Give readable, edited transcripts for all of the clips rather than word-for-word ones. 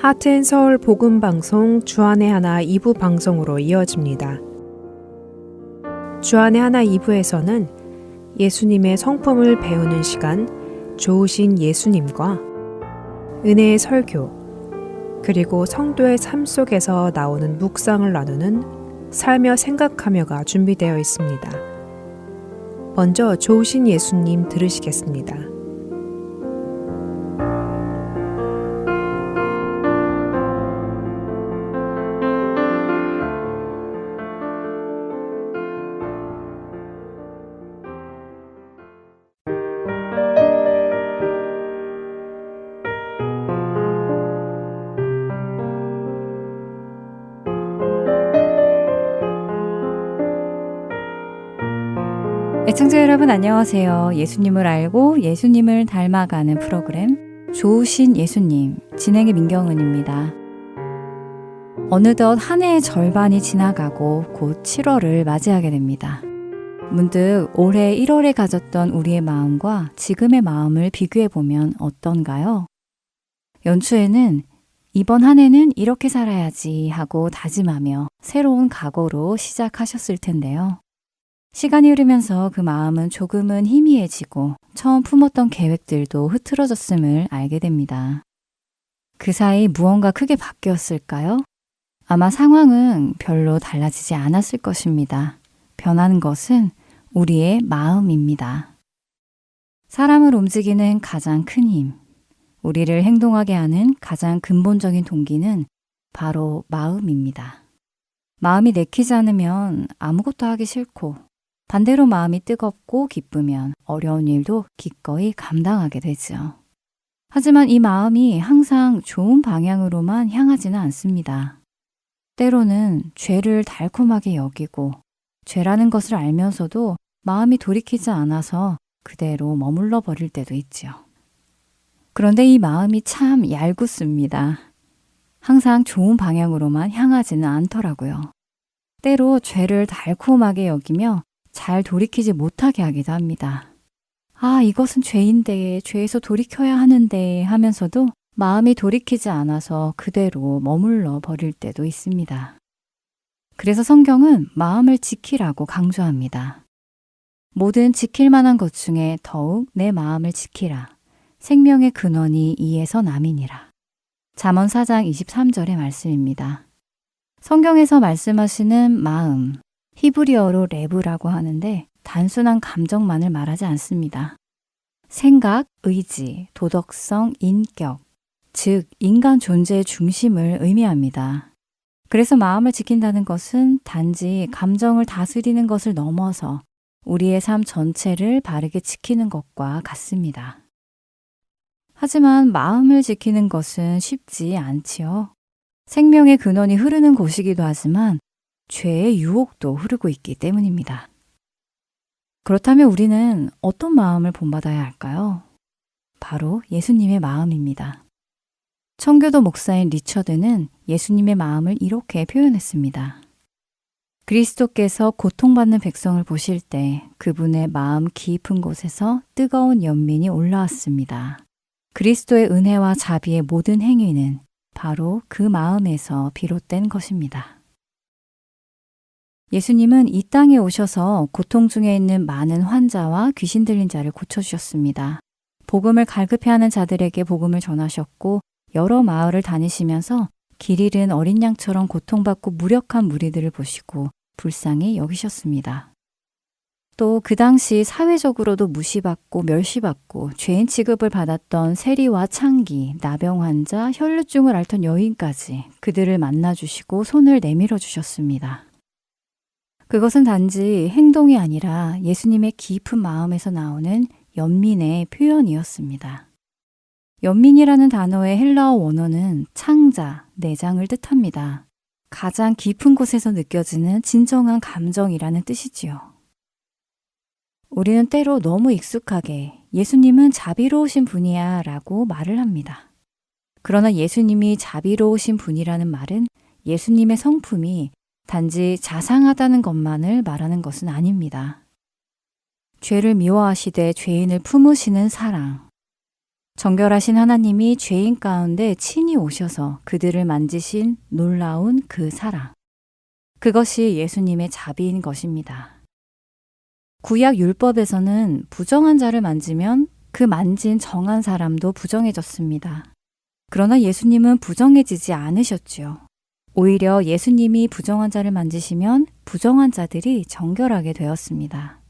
하트앤서울 복음방송 주안의 하나 2부 방송으로 이어집니다. 주안의 하나 2부에서는 예수님의 성품을 배우는 시간, 좋으신 예수님과 은혜의 설교, 그리고 성도의 삶 속에서 나오는 묵상을 나누는 살며 생각하며가 준비되어 있습니다. 먼저 좋으신 예수님 들으시겠습니다. 애청자 여러분 안녕하세요. 예수님을 알고 예수님을 닮아가는 프로그램 좋으신 예수님 진행의 민경은입니다. 어느덧 한 해의 절반이 지나가고 곧 7월을 맞이하게 됩니다. 문득 올해 1월에 가졌던 우리의 마음과 지금의 마음을 비교해보면 어떤가요? 연초에는 이번 한 해는 이렇게 살아야지 하고 다짐하며 새로운 각오로 시작하셨을 텐데요. 시간이 흐르면서 그 마음은 조금은 희미해지고 처음 품었던 계획들도 흐트러졌음을 알게 됩니다. 그 사이 무언가 크게 바뀌었을까요? 아마 상황은 별로 달라지지 않았을 것입니다. 변하는 것은 우리의 마음입니다. 사람을 움직이는 가장 큰 힘, 우리를 행동하게 하는 가장 근본적인 동기는 바로 마음입니다. 마음이 내키지 않으면 아무것도 하기 싫고 반대로 마음이 뜨겁고 기쁘면 어려운 일도 기꺼이 감당하게 되죠. 하지만 이 마음이 항상 좋은 방향으로만 향하지는 않습니다. 때로는 죄를 달콤하게 여기고 죄라는 것을 알면서도 마음이 돌이키지 않아서 그대로 머물러 버릴 때도 있죠. 그런데 이 마음이 참 얄궂습니다. 항상 좋은 방향으로만 향하지는 않더라고요. 때로 죄를 달콤하게 여기며 잘 돌이키지 못하게 하기도 합니다. 아, 이것은 죄인데, 죄에서 돌이켜야 하는데 하면서도 마음이 돌이키지 않아서 그대로 머물러 버릴 때도 있습니다. 그래서 성경은 마음을 지키라고 강조합니다. 모든 지킬 만한 것 중에 더욱 내 마음을 지키라. 생명의 근원이 이에서 남이니라. 잠언 4장 23절의 말씀입니다. 성경에서 말씀하시는 마음, 히브리어로 레브라고 하는데 단순한 감정만을 말하지 않습니다. 생각, 의지, 도덕성, 인격, 즉 인간 존재의 중심을 의미합니다. 그래서 마음을 지킨다는 것은 단지 감정을 다스리는 것을 넘어서 우리의 삶 전체를 바르게 지키는 것과 같습니다. 하지만 마음을 지키는 것은 쉽지 않지요. 생명의 근원이 흐르는 곳이기도 하지만 죄의 유혹도 흐르고 있기 때문입니다. 그렇다면 우리는 어떤 마음을 본받아야 할까요? 바로 예수님의 마음입니다. 청교도 목사인 리처드는 예수님의 마음을 이렇게 표현했습니다. 그리스도께서 고통받는 백성을 보실 때 그분의 마음 깊은 곳에서 뜨거운 연민이 올라왔습니다. 그리스도의 은혜와 자비의 모든 행위는 바로 그 마음에서 비롯된 것입니다. 예수님은 이 땅에 오셔서 고통 중에 있는 많은 환자와 귀신 들린 자를 고쳐주셨습니다. 복음을 갈급해하는 자들에게 복음을 전하셨고 여러 마을을 다니시면서 길 잃은 어린 양처럼 고통받고 무력한 무리들을 보시고 불쌍히 여기셨습니다. 또 그 당시 사회적으로도 무시받고 멸시받고 죄인 취급을 받았던 세리와 창기, 나병 환자, 혈루증을 앓던 여인까지 그들을 만나주시고 손을 내밀어 주셨습니다. 그것은 단지 행동이 아니라 예수님의 깊은 마음에서 나오는 연민의 표현이었습니다. 연민이라는 단어의 헬라어 원어는 창자, 내장을 뜻합니다. 가장 깊은 곳에서 느껴지는 진정한 감정이라는 뜻이지요. 우리는 때로 너무 익숙하게 예수님은 자비로우신 분이야 라고 말을 합니다. 그러나 예수님이 자비로우신 분이라는 말은 예수님의 성품이 단지 자상하다는 것만을 말하는 것은 아닙니다. 죄를 미워하시되 죄인을 품으시는 사랑, 정결하신 하나님이 죄인 가운데 친히 오셔서 그들을 만지신 놀라운 그 사랑. 그것이 예수님의 자비인 것입니다. 구약 율법에서는 부정한 자를 만지면 그 만진 정한 사람도 부정해졌습니다. 그러나 예수님은 부정해지지 않으셨지요. 오히려 예수님이 부정한 자를 만지시면 부정한 자들이 정결하게 되었습니다.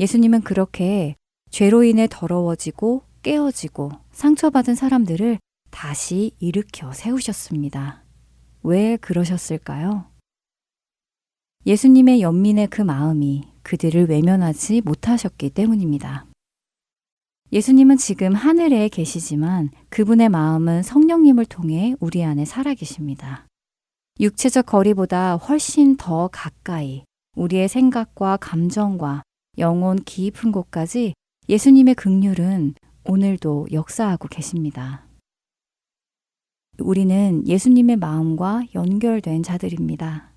예수님은 그렇게 죄로 인해 더러워지고 깨어지고 상처받은 사람들을 다시 일으켜 세우셨습니다. 왜 그러셨을까요? 예수님의 연민의 그 마음이 그들을 외면하지 못하셨기 때문입니다. 예수님은 지금 하늘에 계시지만 그분의 마음은 성령님을 통해 우리 안에 살아계십니다. 육체적 거리보다 훨씬 더 가까이 우리의 생각과 감정과 영혼 깊은 곳까지 예수님의 긍휼은 오늘도 역사하고 계십니다. 우리는 예수님의 마음과 연결된 자들입니다.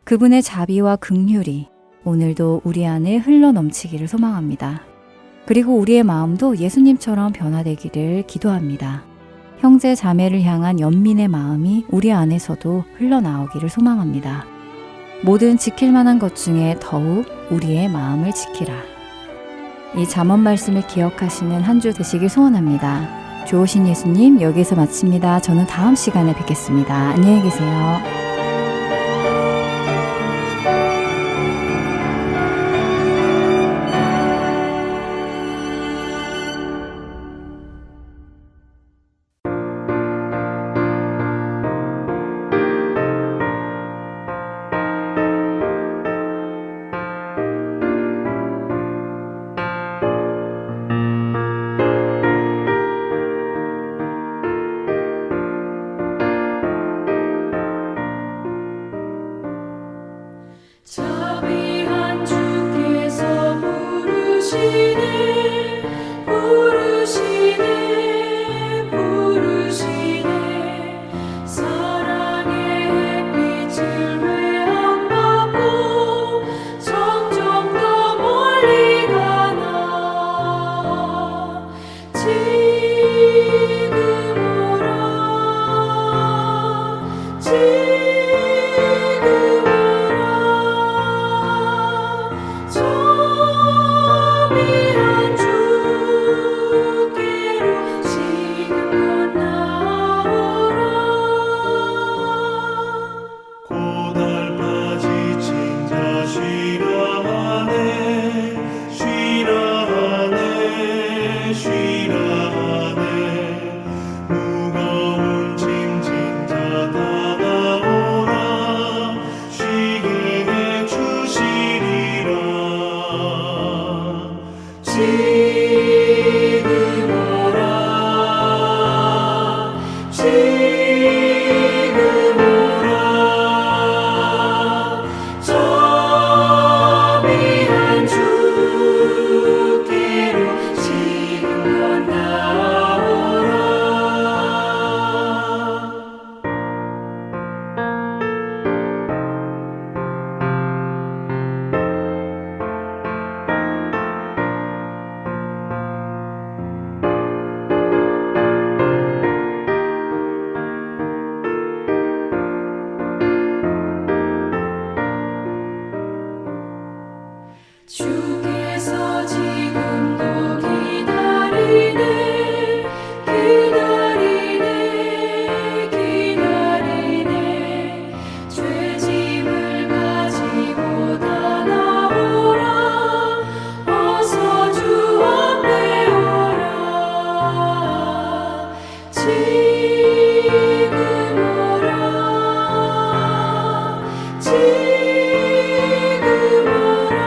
그분의 자비와 긍휼이 오늘도 우리 안에 흘러넘치기를 소망합니다. 그리고 우리의 마음도 예수님처럼 변화되기를 기도합니다. 형제 자매를 향한 연민의 마음이 우리 안에서도 흘러나오기를 소망합니다. 모든 지킬 만한 것 중에 더욱 우리의 마음을 지키라. 이 잠언 말씀을 기억하시는 한 주 되시길 소원합니다. 좋으신 예수님, 여기서 마칩니다. 저는 다음 시간에 뵙겠습니다. 안녕히 계세요. 자비한 주께서 부르시네 부르시네 부르시네 사랑의 햇빛을 외안받고 점점 더 멀리 가나 지금 오라 지금 자비한 주께로 지금 건너오라 고달파 지친 자 쉬라 하네 쉬라 하네 쉬라 하네 무거운 짐진 자 다 나오라 쉬게 해주시리라 지금 오라 지금 오라 자비한 주께로 지금 건너오라 주께서 지금도 기다리네 기다리네 기다리네 죄짐을 가지고 다 나오라 어서 주 앞에 오라 지금 오라 지금 오라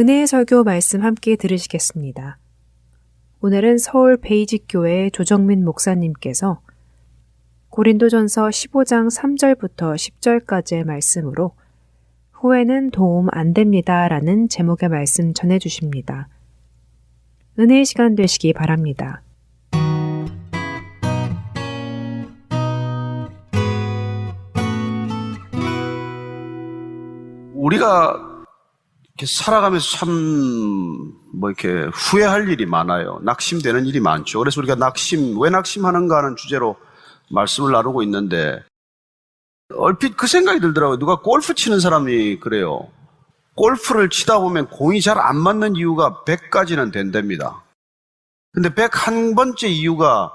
은혜의 설교 말씀 함께 들으시겠습니다. 오늘은 서울 베이직교회 조정민 목사님께서 고린도전서 15장 3절부터 10절까지의 말씀으로 후회는 도움 안 됩니다 라는 제목의 말씀 전해주십니다. 은혜의 시간 되시기 바랍니다. 우리가 이렇게 살아가면서 참 이렇게 후회할 일이 많아요. 낙심되는 일이 많죠. 그래서 우리가 왜 낙심하는가 하는 주제로 말씀을 나누고 있는데, 얼핏 그 생각이 들더라고요. 누가 골프 치는 사람이 그래요. 골프를 치다 보면 공이 잘 안 맞는 이유가 100가지는 된답니다. 근데 101번째 이유가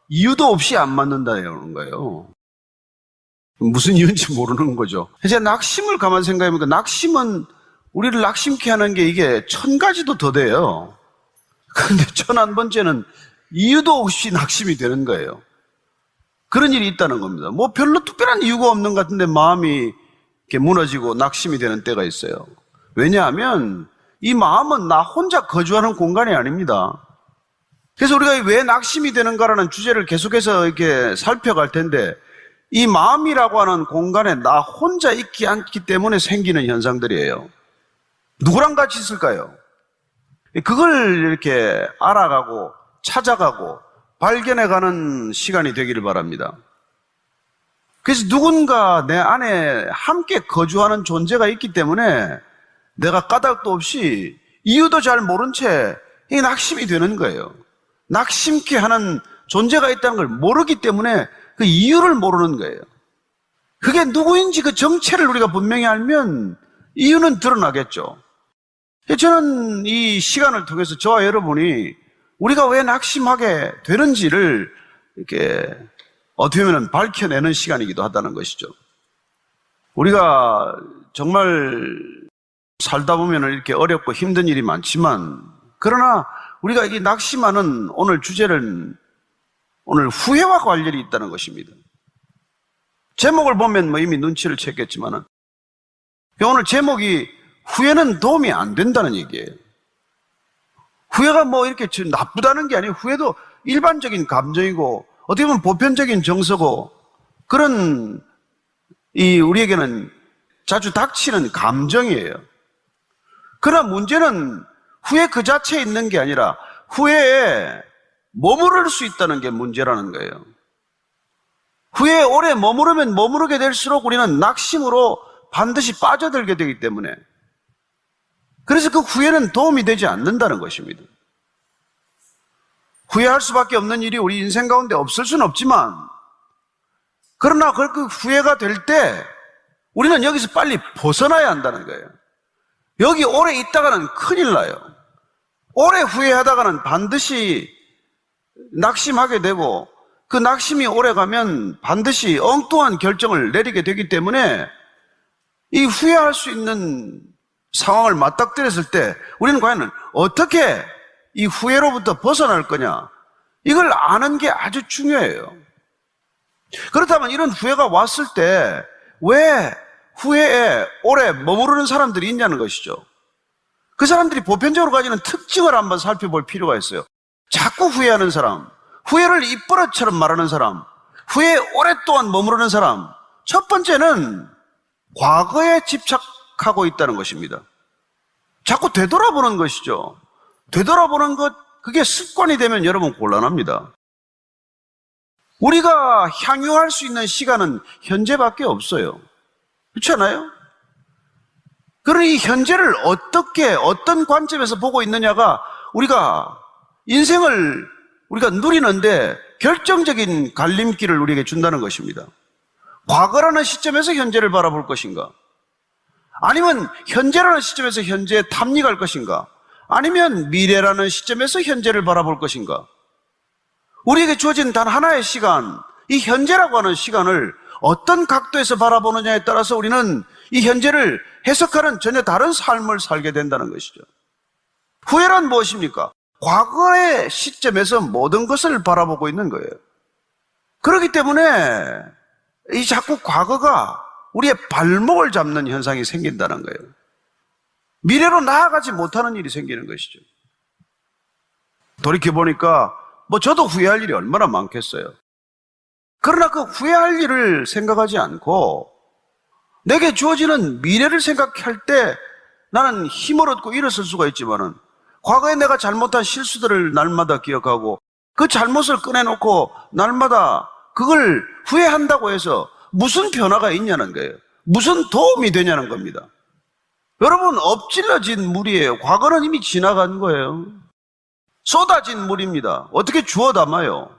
이유도 없이 안 맞는다는 거예요. 무슨 이유인지 모르는 거죠. 이제 낙심을 가만 생각해보니까 낙심은 우리를 낙심케 하는 게 이게 1000가지도 더 돼요. 그런데 1001번째는 이유도 없이 낙심이 되는 거예요. 그런 일이 있다는 겁니다. 별로 특별한 이유가 없는 것 같은데 마음이 이렇게 무너지고 낙심이 되는 때가 있어요. 왜냐하면 이 마음은 나 혼자 거주하는 공간이 아닙니다. 그래서 우리가 왜 낙심이 되는가라는 주제를 계속해서 이렇게 살펴갈 텐데, 이 마음이라고 하는 공간에 나 혼자 있지 않기 때문에 생기는 현상들이에요. 누구랑 같이 있을까요? 그걸 이렇게 알아가고 찾아가고 발견해가는 시간이 되기를 바랍니다. 그래서 누군가 내 안에 함께 거주하는 존재가 있기 때문에 내가 까닭도 없이 이유도 잘 모른 채 이 낙심이 되는 거예요. 낙심케 하는 존재가 있다는 걸 모르기 때문에 그 이유를 모르는 거예요. 그게 누구인지 그 정체를 우리가 분명히 알면 이유는 드러나겠죠. 저는 이 시간을 통해서 저와 여러분이 우리가 왜 낙심하게 되는지를 이렇게 어떻게 보면 밝혀내는 시간이기도 하다는 것이죠. 우리가 정말 살다 보면 이렇게 어렵고 힘든 일이 많지만, 그러나 우리가 이 낙심하는 오늘 주제는 오늘 후회와 관련이 있다는 것입니다. 제목을 보면 이미 눈치를 챘겠지만 오늘 제목이 후회는 도움이 안 된다는 얘기예요. 후회가 이렇게 나쁘다는 게 아니에요. 후회도 일반적인 감정이고 어떻게 보면 보편적인 정서고 그런 우리에게는 자주 닥치는 감정이에요. 그러나 문제는 후회 그 자체에 있는 게 아니라 후회에 머무를 수 있다는 게 문제라는 거예요. 후회에 오래 머무르면 머무르게 될수록 우리는 낙심으로 반드시 빠져들게 되기 때문에, 그래서 그 후회는 도움이 되지 않는다는 것입니다. 후회할 수밖에 없는 일이 우리 인생 가운데 없을 수는 없지만, 그러나 그 후회가 될 때 우리는 여기서 빨리 벗어나야 한다는 거예요. 여기 오래 있다가는 큰일 나요. 오래 후회하다가는 반드시 낙심하게 되고, 그 낙심이 오래 가면 반드시 엉뚱한 결정을 내리게 되기 때문에 이 후회할 수 있는 상황을 맞닥뜨렸을 때 우리는 과연 어떻게 이 후회로부터 벗어날 거냐, 이걸 아는 게 아주 중요해요. 그렇다면 이런 후회가 왔을 때 왜 후회에 오래 머무르는 사람들이 있냐는 것이죠. 그 사람들이 보편적으로 가지는 특징을 한번 살펴볼 필요가 있어요. 자꾸 후회하는 사람, 후회를 입버릇처럼 말하는 사람, 후회에 오랫동안 머무르는 사람, 첫 번째는 과거에 집착하고 있다는 것입니다. 자꾸 되돌아보는 것이죠. 되돌아보는 것, 그게 습관이 되면 여러분 곤란합니다. 우리가 향유할 수 있는 시간은 현재밖에 없어요. 그렇지 않아요? 그러니 이 현재를 어떤 관점에서 보고 있느냐가 우리가 인생을 우리가 누리는데 결정적인 갈림길을 우리에게 준다는 것입니다. 과거라는 시점에서 현재를 바라볼 것인가? 아니면 현재라는 시점에서 현재에 탐닉할 것인가? 아니면 미래라는 시점에서 현재를 바라볼 것인가? 우리에게 주어진 단 하나의 시간, 이 현재라고 하는 시간을 어떤 각도에서 바라보느냐에 따라서 우리는 이 현재를 해석하는 전혀 다른 삶을 살게 된다는 것이죠. 후회란 무엇입니까? 과거의 시점에서 모든 것을 바라보고 있는 거예요. 그렇기 때문에 자꾸 과거가 우리의 발목을 잡는 현상이 생긴다는 거예요. 미래로 나아가지 못하는 일이 생기는 것이죠. 돌이켜보니까 저도 후회할 일이 얼마나 많겠어요. 그러나 그 후회할 일을 생각하지 않고 내게 주어지는 미래를 생각할 때 나는 힘을 얻고 일어설 수가 있지만은 과거에 내가 잘못한 실수들을 날마다 기억하고 그 잘못을 꺼내놓고 날마다 그걸 후회한다고 해서 무슨 변화가 있냐는 거예요. 무슨 도움이 되냐는 겁니다. 여러분, 엎질러진 물이에요. 과거는 이미 지나간 거예요. 쏟아진 물입니다. 어떻게 주워 담아요?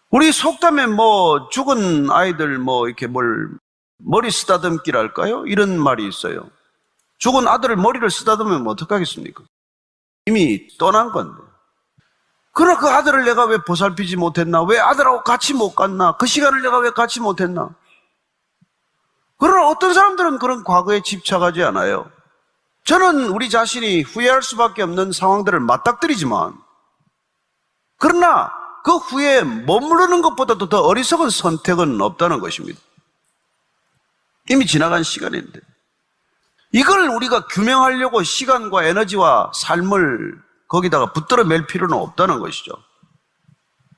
우리 속담에 죽은 아이들 이렇게 머리 쓰다듬기랄까요? 이런 말이 있어요. 죽은 아들을 머리를 쓰다듬으면 어떡하겠습니까? 이미 떠난 건데. 그러나 그 아들을 내가 왜 보살피지 못했나? 왜 아들하고 같이 못 갔나? 그 시간을 내가 왜 같이 못했나? 그러나 어떤 사람들은 그런 과거에 집착하지 않아요. 저는 우리 자신이 후회할 수밖에 없는 상황들을 맞닥뜨리지만, 그러나 그 후에 머무르는 것보다도 더 어리석은 선택은 없다는 것입니다. 이미 지나간 시간인데 이걸 우리가 규명하려고 시간과 에너지와 삶을 거기다가 붙들어 맬 필요는 없다는 것이죠.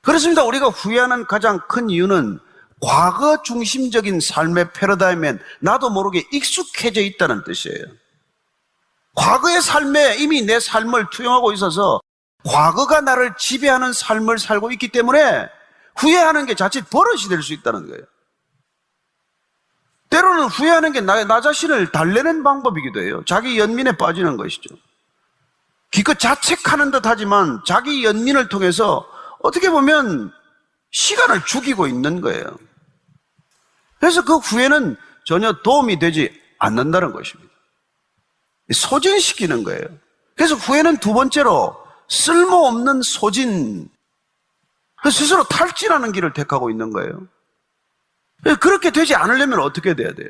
그렇습니다. 우리가 후회하는 가장 큰 이유는 과거 중심적인 삶의 패러다임엔 나도 모르게 익숙해져 있다는 뜻이에요. 과거의 삶에 이미 내 삶을 투영하고 있어서 과거가 나를 지배하는 삶을 살고 있기 때문에 후회하는 게 자칫 버릇이 될 수 있다는 거예요. 때로는 후회하는 게 나 자신을 달래는 방법이기도 해요. 자기 연민에 빠지는 것이죠. 기껏 자책하는 듯 하지만 자기 연민을 통해서 어떻게 보면 시간을 죽이고 있는 거예요. 그래서 그 후회는 전혀 도움이 되지 않는다는 것입니다. 소진시키는 거예요. 그래서 후회는 두 번째로 쓸모없는 소진, 스스로 탈진하는 길을 택하고 있는 거예요. 그렇게 되지 않으려면 어떻게 돼야 돼요?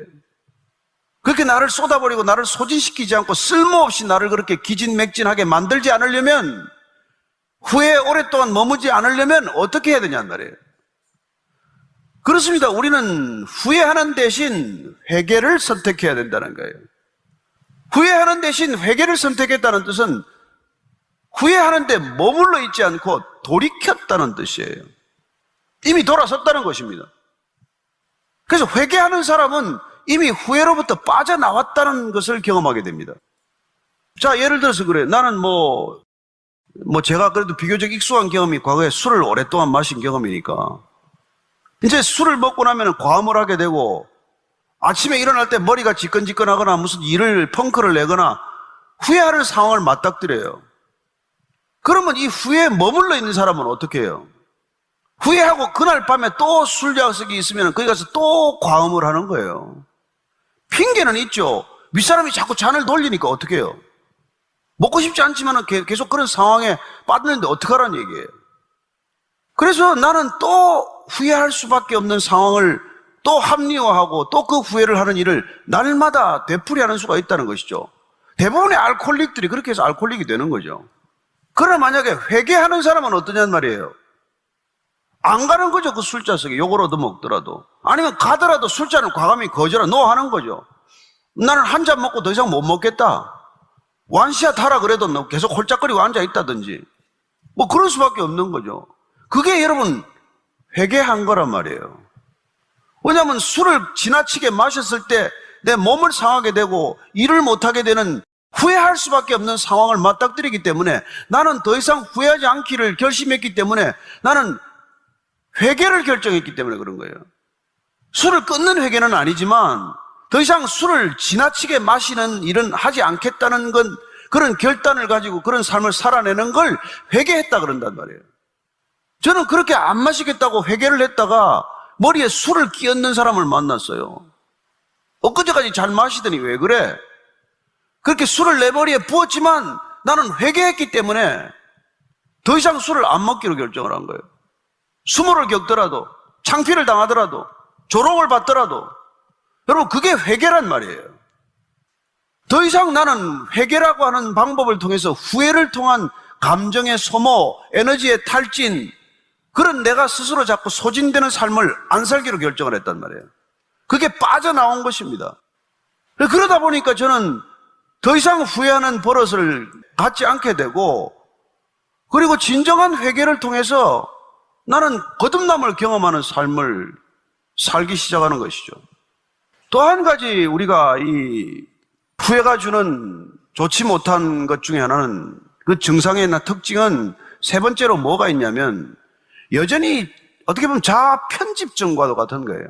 그렇게 나를 쏟아버리고 나를 소진시키지 않고 쓸모없이 나를 그렇게 기진맥진하게 만들지 않으려면, 후회에 오랫동안 머무지 않으려면 어떻게 해야 되냐는 말이에요. 그렇습니다. 우리는 후회하는 대신 회개를 선택해야 된다는 거예요. 후회하는 대신 회개를 선택했다는 뜻은 후회하는데 머물러 있지 않고 돌이켰다는 뜻이에요. 이미 돌아섰다는 것입니다. 그래서 회개하는 사람은 이미 후회로부터 빠져나왔다는 것을 경험하게 됩니다. 자, 예를 들어서 그래요. 나는 제가 그래도 비교적 익숙한 경험이 과거에 술을 오랫동안 마신 경험이니까 이제 술을 먹고 나면 과음을 하게 되고 아침에 일어날 때 머리가 지끈지끈하거나 무슨 일을 펑크를 내거나 후회하는 상황을 맞닥뜨려요. 그러면 이 후회에 머물러 있는 사람은 어떻게 해요? 후회하고 그날 밤에 또 술 약속이 있으면 거기 가서 또 과음을 하는 거예요. 핑계는 있죠. 윗사람이 자꾸 잔을 돌리니까 어떻게 해요? 먹고 싶지 않지만 계속 그런 상황에 빠졌는데 어떡하라는 얘기예요. 그래서 나는 또 후회할 수밖에 없는 상황을 또 합리화하고 또 그 후회를 하는 일을 날마다 되풀이하는 수가 있다는 것이죠. 대부분의 알코올릭들이 그렇게 해서 알코올릭이 되는 거죠. 그러나 만약에 회개하는 사람은 어떠냐는 말이에요. 안 가는 거죠. 그 술자석에 욕을 얻어먹더라도. 아니면 가더라도 술잔을 과감히 거절하 노하는 거죠. 나는 한 잔 먹고 더 이상 못 먹겠다. 완시야 타라 그래도 계속 홀짝거리고 앉아있다든지 그럴 수밖에 없는 거죠. 그게 여러분 회개한 거란 말이에요. 왜냐하면 술을 지나치게 마셨을 때 내 몸을 상하게 되고 일을 못하게 되는 후회할 수밖에 없는 상황을 맞닥뜨리기 때문에 나는 더 이상 후회하지 않기를 결심했기 때문에 나는 회개를 결정했기 때문에 그런 거예요. 술을 끊는 회개는 아니지만 더 이상 술을 지나치게 마시는 일은 하지 않겠다는 건 그런 결단을 가지고 그런 삶을 살아내는 걸 회개했다 그런단 말이에요. 저는 그렇게 안 마시겠다고 회개를 했다가 머리에 술을 끼얹는 사람을 만났어요. 엊그제까지 잘 마시더니 왜 그래? 그렇게 술을 내 머리에 부었지만 나는 회개했기 때문에 더 이상 술을 안 먹기로 결정을 한 거예요. 수모를 겪더라도 창피를 당하더라도 조롱을 받더라도 여러분 그게 회개란 말이에요. 더 이상 나는 회개라고 하는 방법을 통해서 후회를 통한 감정의 소모, 에너지의 탈진, 그런 내가 스스로 자꾸 소진되는 삶을 안 살기로 결정을 했단 말이에요. 그게 빠져나온 것입니다. 그러다 보니까 저는 더 이상 후회하는 버릇을 갖지 않게 되고, 그리고 진정한 회개를 통해서 나는 거듭남을 경험하는 삶을 살기 시작하는 것이죠. 또 한 가지 우리가 이 후회가 주는 좋지 못한 것 중에 하나는, 그 증상의 특징은 세 번째로 뭐가 있냐면, 여전히 어떻게 보면 자아 편집증과도 같은 거예요.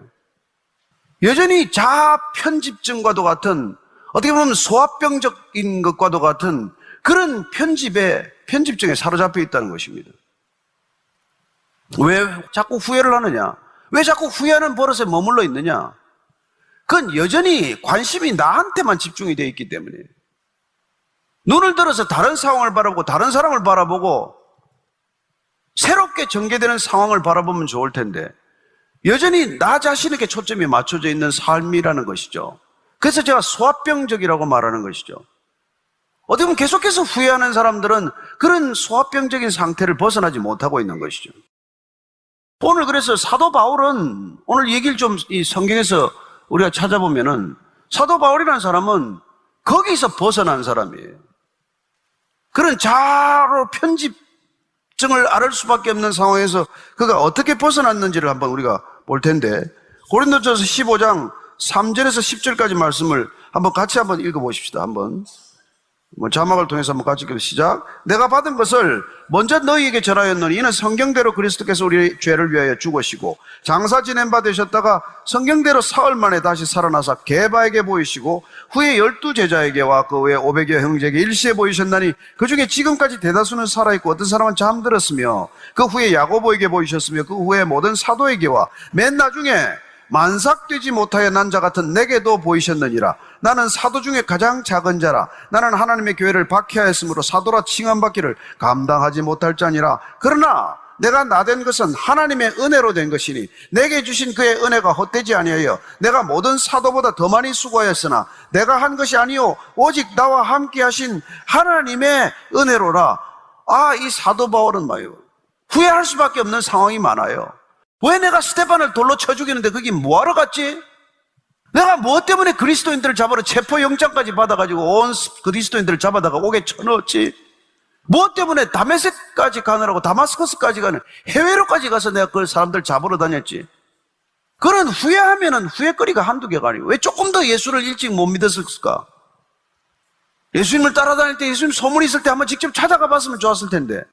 여전히 자아 편집증과도 같은, 어떻게 보면 소화병적인 것과도 같은 그런 편집증에 사로잡혀 있다는 것입니다. 왜 자꾸 후회를 하느냐? 왜 자꾸 후회하는 버릇에 머물러 있느냐? 그건 여전히 관심이 나한테만 집중이 되어 있기 때문에, 눈을 들어서 다른 상황을 바라보고 다른 사람을 바라보고 새롭게 전개되는 상황을 바라보면 좋을 텐데, 여전히 나 자신에게 초점이 맞춰져 있는 삶이라는 것이죠. 그래서 제가 소화병적이라고 말하는 것이죠. 어떻게 보면 계속해서 후회하는 사람들은 그런 소화병적인 상태를 벗어나지 못하고 있는 것이죠. 오늘 그래서 사도 바울은, 오늘 얘기를 좀 이 성경에서 우리가 찾아보면은, 사도 바울이라는 사람은 거기서 벗어난 사람이에요. 그런 자로 편집증을 앓을 수밖에 없는 상황에서 그가 어떻게 벗어났는지를 한번 우리가 볼 텐데, 고린도전서 15장 3절에서 10절까지 말씀을 한번 같이 한번 읽어보십시다. 한번 자막을 통해서 한번 같이 읽어 시작. 내가 받은 것을 먼저 너희에게 전하였노니 이는 성경대로 그리스도께서 우리 죄를 위하여 죽으시고 장사 지낸 바 되셨다가 성경대로 사흘 만에 다시 살아나사 게바에게 보이시고 후에 12제자에게와 그 외 500여 형제에게 일시에 보이셨나니 그 중에 지금까지 대다수는 살아있고 어떤 사람은 잠들었으며 그 후에 야고보에게 보이셨으며 그 후에 모든 사도에게와 맨 나중에 만삭되지 못하여 난 자 같은 내게도 보이셨느니라. 나는 사도 중에 가장 작은 자라. 나는 하나님의 교회를 박해하였으므로 사도라 칭함받기를 감당하지 못할 자니라. 그러나 내가 나된 것은 하나님의 은혜로 된 것이니 내게 주신 그의 은혜가 헛되지 아니하여 내가 모든 사도보다 더 많이 수고하였으나 내가 한 것이 아니요 오직 나와 함께 하신 하나님의 은혜로라. 이 사도 바울은 말이에요, 후회할 수밖에 없는 상황이 많아요. 왜 내가 스테반을 돌로 쳐 죽이는데 거기 뭐하러 갔지? 내가 무엇 때문에 그리스도인들을 잡으러 체포영장까지 받아가지고 온 그리스도인들을 잡아다가 옥에 쳐넣었지? 무엇 때문에 다메섹까지 가느라고 다마스커스까지 가는 해외로까지 가서 내가 그 사람들 잡으러 다녔지? 그런 후회하면은 후회거리가 한두 개가 아니에요. 왜 조금 더 예수를 일찍 못 믿었을까? 예수님을 따라다닐 때 예수님 소문이 있을 때 한번 직접 찾아가 봤으면 좋았을 텐데.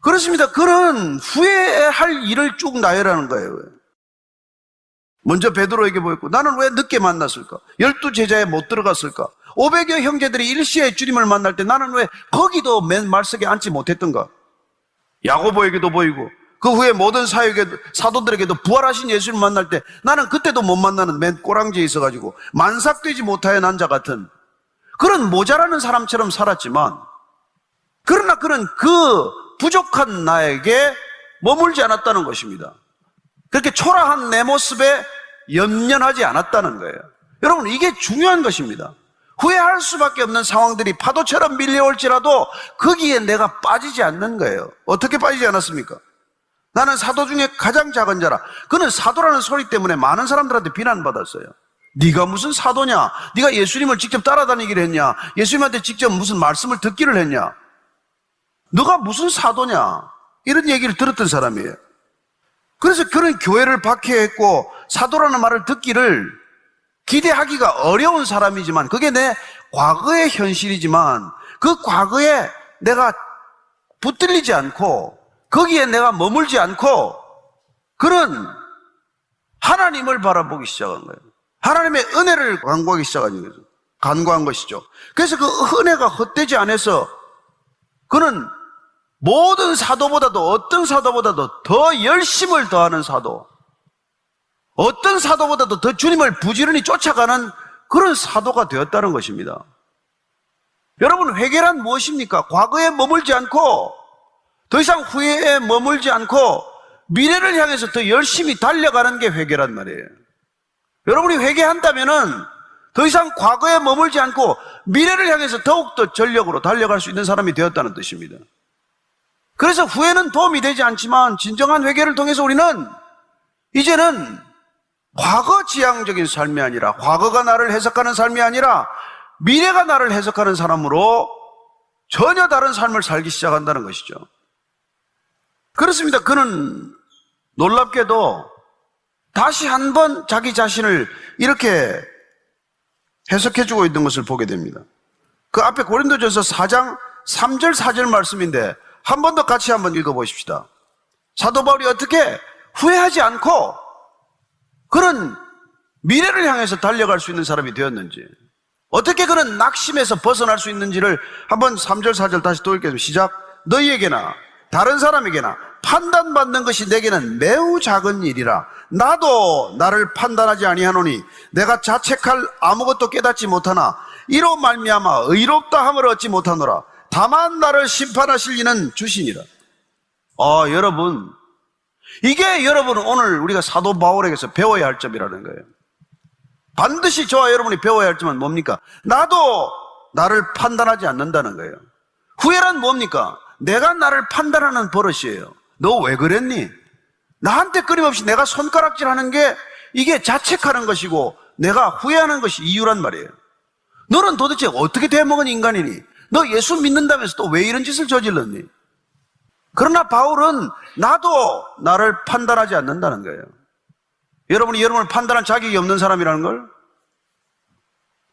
그렇습니다. 그런 후회할 일을 쭉 나열하는 거예요. 먼저 베드로에게 보였고, 나는 왜 늦게 만났을까? 12제자에 못 들어갔을까? 500여 형제들이 일시에 주님을 만날 때 나는 왜 거기도 맨 말석에 앉지 못했던가? 야고보에게도 보이고 그 후에 모든 사도들에게도 부활하신 예수를 만날 때 나는 그때도 못 만나는 맨 꼬랑지에 있어가지고 만삭되지 못하여 난 자 같은 그런 모자라는 사람처럼 살았지만, 그러나 그런 그 부족한 나에게 머물지 않았다는 것입니다. 그렇게 초라한 내 모습에 연연하지 않았다는 거예요. 여러분, 이게 중요한 것입니다. 후회할 수밖에 없는 상황들이 파도처럼 밀려올지라도 거기에 내가 빠지지 않는 거예요. 어떻게 빠지지 않았습니까? 나는 사도 중에 가장 작은 자라. 그는 사도라는 소리 때문에 많은 사람들한테 비난받았어요. 네가 무슨 사도냐? 네가 예수님을 직접 따라다니기를 했냐? 예수님한테 직접 무슨 말씀을 듣기를 했냐? 너가 무슨 사도냐? 이런 얘기를 들었던 사람이에요. 그래서 그런 교회를 박해했고 사도라는 말을 듣기를 기대하기가 어려운 사람이지만, 그게 내 과거의 현실이지만 그 과거에 내가 붙들리지 않고 거기에 내가 머물지 않고 그런 하나님을 바라보기 시작한 거예요. 하나님의 은혜를 간구한 것이죠. 그래서 그 은혜가 헛되지 않아서 그는 모든 사도보다도, 어떤 사도보다도 더 열심을 더하는 사도, 어떤 사도보다도 더 주님을 부지런히 쫓아가는 그런 사도가 되었다는 것입니다. 여러분, 회개란 무엇입니까? 과거에 머물지 않고 더 이상 후회에 머물지 않고 미래를 향해서 더 열심히 달려가는 게 회개란 말이에요. 여러분이 회개한다면은 더 이상 과거에 머물지 않고 미래를 향해서 더욱더 전력으로 달려갈 수 있는 사람이 되었다는 뜻입니다. 그래서 후회는 도움이 되지 않지만 진정한 회개를 통해서 우리는 이제는 과거 지향적인 삶이 아니라, 과거가 나를 해석하는 삶이 아니라 미래가 나를 해석하는 사람으로 전혀 다른 삶을 살기 시작한다는 것이죠. 그렇습니다. 그는 놀랍게도 다시 한번 자기 자신을 이렇게 해석해주고 있는 것을 보게 됩니다. 그 앞에 고린도전서 4장 3절 4절 말씀인데 한 번 더 같이 한번 읽어보십시다. 사도 바울이 어떻게 후회하지 않고 그런 미래를 향해서 달려갈 수 있는 사람이 되었는지, 어떻게 그런 낙심에서 벗어날 수 있는지를 한번 3절 4절 다시 또 읽겠습니다. 시작. 너희에게나 다른 사람에게나 판단받는 것이 내게는 매우 작은 일이라. 나도 나를 판단하지 아니하노니 내가 자책할 아무것도 깨닫지 못하나 이로 말미암아 의롭다 함을 얻지 못하노라. 다만 나를 심판하실 이는 주시니라. 여러분, 이게 여러분 오늘 우리가 사도 바울에게서 배워야 할 점이라는 거예요. 반드시 저와 여러분이 배워야 할 점은 뭡니까? 나도 나를 판단하지 않는다는 거예요. 후회란 뭡니까? 내가 나를 판단하는 버릇이에요. 너 왜 그랬니? 나한테 끊임없이 내가 손가락질하는 게 이게 자책하는 것이고 내가 후회하는 것이 이유란 말이에요. 너는 도대체 어떻게 돼먹은 인간이니? 너 예수 믿는다면서 또 왜 이런 짓을 저질렀니? 그러나 바울은 나도 나를 판단하지 않는다는 거예요. 여러분이 여러분을 판단할 자격이 없는 사람이라는 걸.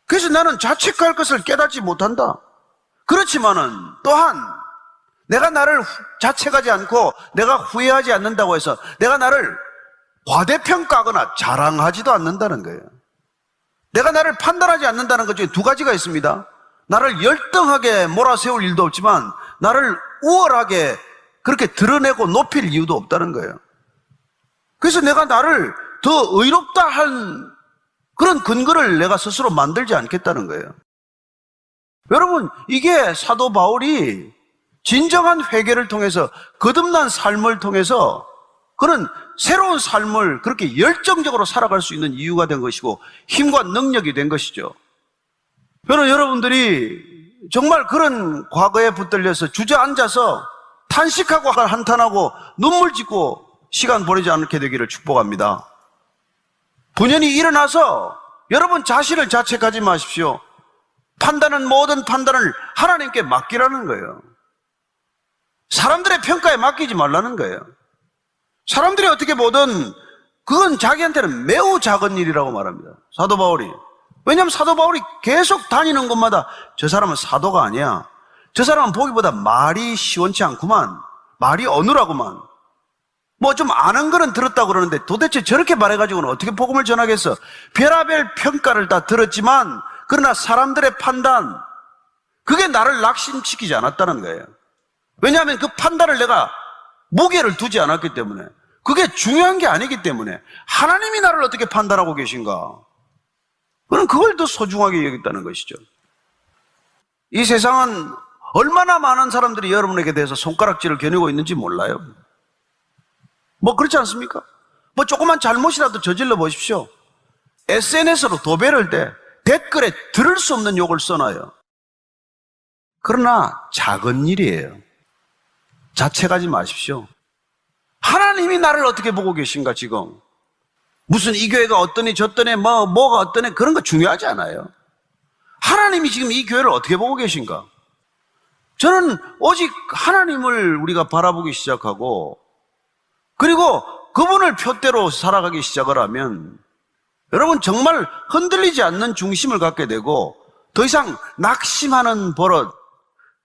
그래서 나는 자책할 것을 깨닫지 못한다. 그렇지만은 또한 내가 나를 자책하지 않고 내가 후회하지 않는다고 해서 내가 나를 과대평가하거나 자랑하지도 않는다는 거예요. 내가 나를 판단하지 않는다는 것 중에 두 가지가 있습니다. 나를 열등하게 몰아세울 일도 없지만 나를 우월하게 그렇게 드러내고 높일 이유도 없다는 거예요. 그래서 내가 나를 더 의롭다 한 그런 근거를 내가 스스로 만들지 않겠다는 거예요. 여러분, 이게 사도 바울이 진정한 회개를 통해서 거듭난 삶을 통해서 그런 새로운 삶을 그렇게 열정적으로 살아갈 수 있는 이유가 된 것이고 힘과 능력이 된 것이죠. 여러분들이 정말 그런 과거에 붙들려서 주저앉아서 탄식하고 한탄하고 눈물 짓고 시간 보내지 않게 되기를 축복합니다. 분연히 일어나서 여러분 자신을 자책하지 마십시오. 판단은 모든 판단을 하나님께 맡기라는 거예요. 사람들의 평가에 맡기지 말라는 거예요. 사람들이 어떻게 보든 그건 자기한테는 매우 작은 일이라고 말합니다. 사도 바울이. 왜냐하면 사도 바울이 계속 다니는 곳마다 저 사람은 사도가 아니야. 저 사람은 보기보다 말이 시원치 않구만. 말이 어눌하구만. 뭐 좀 아는 거는 들었다고 그러는데 도대체 저렇게 말해가지고는 어떻게 복음을 전하겠어? 별하별 평가를 다 들었지만 그러나 사람들의 판단, 그게 나를 낙심시키지 않았다는 거예요. 왜냐하면 그 판단을 내가 무게를 두지 않았기 때문에, 그게 중요한 게 아니기 때문에, 하나님이 나를 어떻게 판단하고 계신가? 그럼 그걸 더 소중하게 여겼다는 것이죠. 이 세상은 얼마나 많은 사람들이 여러분에게 대해서 손가락질을 겨누고 있는지 몰라요. 뭐 그렇지 않습니까? 뭐 조그만 잘못이라도 저질러 보십시오. SNS로 도배를 때 댓글에 들을 수 없는 욕을 써놔요. 그러나 작은 일이에요. 자책하지 마십시오. 하나님이 나를 어떻게 보고 계신가 지금. 무슨 이 교회가 어떠니 저떠니 뭐가 어떠니 그런 거 중요하지 않아요. 하나님이 지금 이 교회를 어떻게 보고 계신가. 저는 오직 하나님을 우리가 바라보기 시작하고 그리고 그분을 표대로 살아가기 시작을 하면 여러분 정말 흔들리지 않는 중심을 갖게 되고 더 이상 낙심하는 버릇,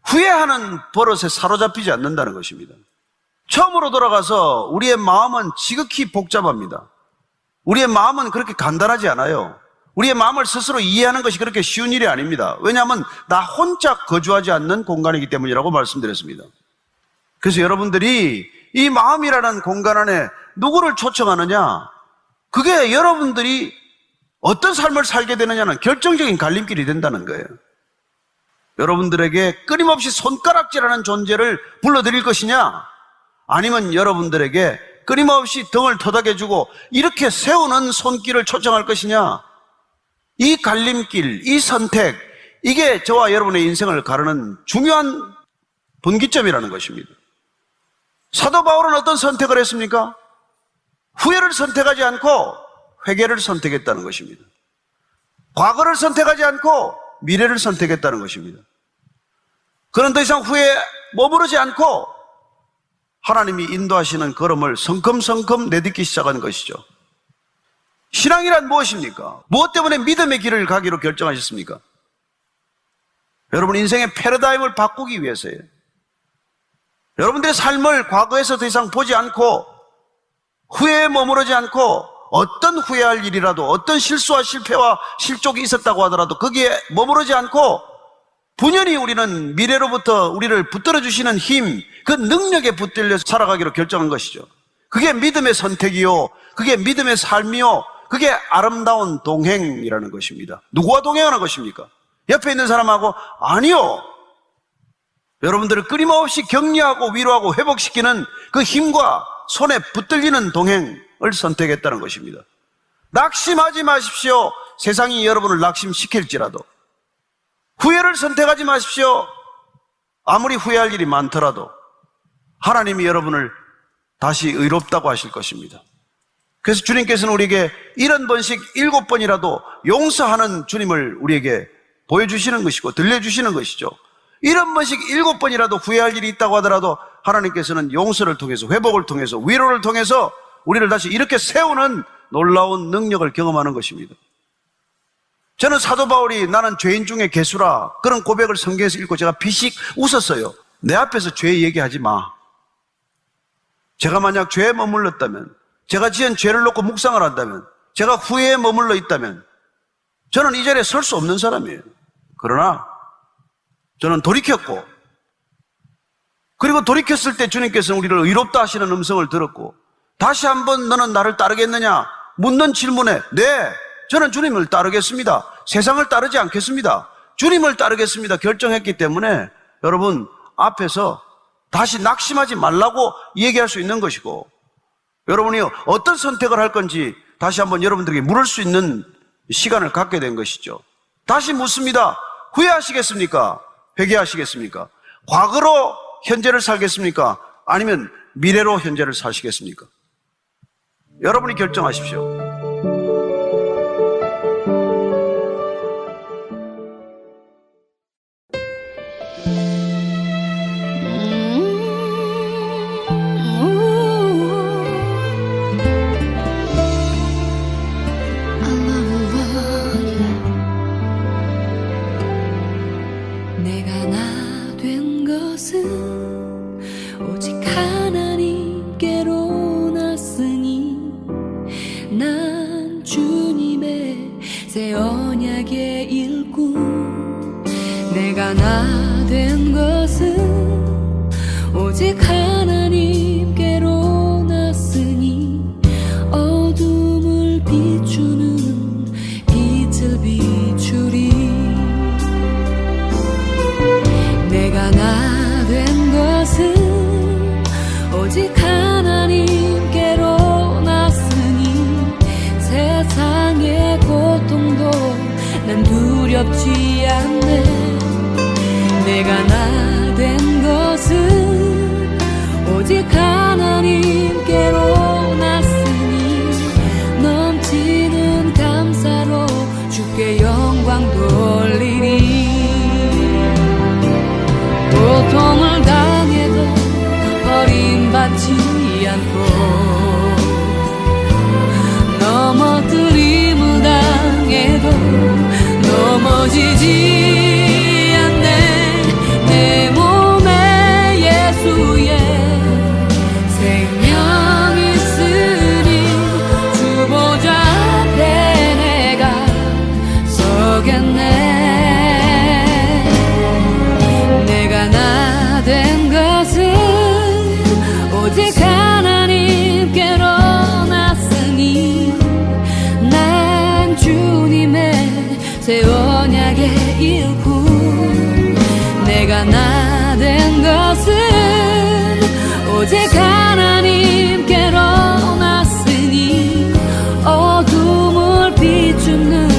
후회하는 버릇에 사로잡히지 않는다는 것입니다. 처음으로 돌아가서 우리의 마음은 지극히 복잡합니다. 우리의 마음은 그렇게 간단하지 않아요. 우리의 마음을 스스로 이해하는 것이 그렇게 쉬운 일이 아닙니다. 왜냐하면 나 혼자 거주하지 않는 공간이기 때문이라고 말씀드렸습니다. 그래서 여러분들이 이 마음이라는 공간 안에 누구를 초청하느냐, 그게 여러분들이 어떤 삶을 살게 되느냐는 결정적인 갈림길이 된다는 거예요. 여러분들에게 끊임없이 손가락질하는 존재를 불러드릴 것이냐, 아니면 여러분들에게 끊임없이 등을 토닥여주고 이렇게 세우는 손길을 초청할 것이냐, 이 갈림길, 이 선택, 이게 저와 여러분의 인생을 가르는 중요한 분기점이라는 것입니다. 사도 바울은 어떤 선택을 했습니까? 후회를 선택하지 않고 회개를 선택했다는 것입니다. 과거를 선택하지 않고 미래를 선택했다는 것입니다. 그는 더 이상 후회에 머무르지 않고 하나님이 인도하시는 걸음을 성큼성큼 내딛기 시작한 것이죠. 신앙이란 무엇입니까? 무엇 때문에 믿음의 길을 가기로 결정하셨습니까? 여러분 인생의 패러다임을 바꾸기 위해서예요. 여러분들의 삶을 과거에서 더 이상 보지 않고 후회에 머무르지 않고 어떤 후회할 일이라도 어떤 실수와 실패와 실족이 있었다고 하더라도 거기에 머무르지 않고 분연히 우리는 미래로부터 우리를 붙들어 주시는 힘, 그 능력에 붙들려 살아가기로 결정한 것이죠. 그게 믿음의 선택이요, 그게 믿음의 삶이요, 그게 아름다운 동행이라는 것입니다. 누구와 동행하는 것입니까? 옆에 있는 사람하고? 아니요. 여러분들을 끊임없이 격려하고 위로하고 회복시키는 그 힘과 손에 붙들리는 동행을 선택했다는 것입니다. 낙심하지 마십시오. 세상이 여러분을 낙심시킬지라도. 후회를 선택하지 마십시오. 아무리 후회할 일이 많더라도 하나님이 여러분을 다시 의롭다고 하실 것입니다. 그래서 주님께서는 우리에게 70번씩 7번이라도 용서하는 주님을 우리에게 보여주시는 것이고 들려주시는 것이죠. 70번씩 7번이라도 후회할 일이 있다고 하더라도 하나님께서는 용서를 통해서, 회복을 통해서, 위로를 통해서 우리를 다시 이렇게 세우는 놀라운 능력을 경험하는 것입니다. 저는 사도 바울이 나는 죄인 중에 괴수라 그런 고백을 성경에서 읽고 제가 비식 웃었어요. 내 앞에서 죄 얘기하지 마. 제가 만약 죄에 머물렀다면, 제가 지은 죄를 놓고 묵상을 한다면, 제가 후회에 머물러 있다면 저는 이 자리에 설 수 없는 사람이에요. 그러나 저는 돌이켰고, 그리고 돌이켰을 때 주님께서는 우리를 의롭다 하시는 음성을 들었고, 다시 한번 너는 나를 따르겠느냐 묻는 질문에 네, 저는 주님을 따르겠습니다. 세상을 따르지 않겠습니다. 주님을 따르겠습니다. 결정했기 때문에 여러분 앞에서 다시 낙심하지 말라고 얘기할 수 있는 것이고, 여러분이 어떤 선택을 할 건지 다시 한번 여러분들에게 물을 수 있는 시간을 갖게 된 것이죠. 다시 묻습니다. 후회하시겠습니까? 회개하시겠습니까? 과거로 현재를 살겠습니까? 아니면 미래로 현재를 사시겠습니까? 여러분이 결정하십시오. 내가 나 된 것은 오직 하나님께로 났으니 난 주님의 새 언약의 일꾼. 내가 나 된 것은 오직 하나님께로 났으니 어둠을 비추는 빛을 비추리. 내가 나 된 것은 오직 하나님께로 났으니 세상의 고통도 난 두렵지 않네. 내가 나 된 것은 오직 하나님께로 났으니 넘치는 감사로 주께 영광 돌리리. 고통을 당해도 버림받지 않고 넘어뜨림을 당해도 넘어지지 않네. 내 몸에 예수의 생명 있으니 주 보좌 앞에 내가 서겠네. 된 것은 오직 하나님께로 났으니 난 주님의 새 언약의 일꾼. 내가 나 된 것은 오직 하나님께로 났으니 어둠을 비추는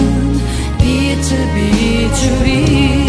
빛을 비추리.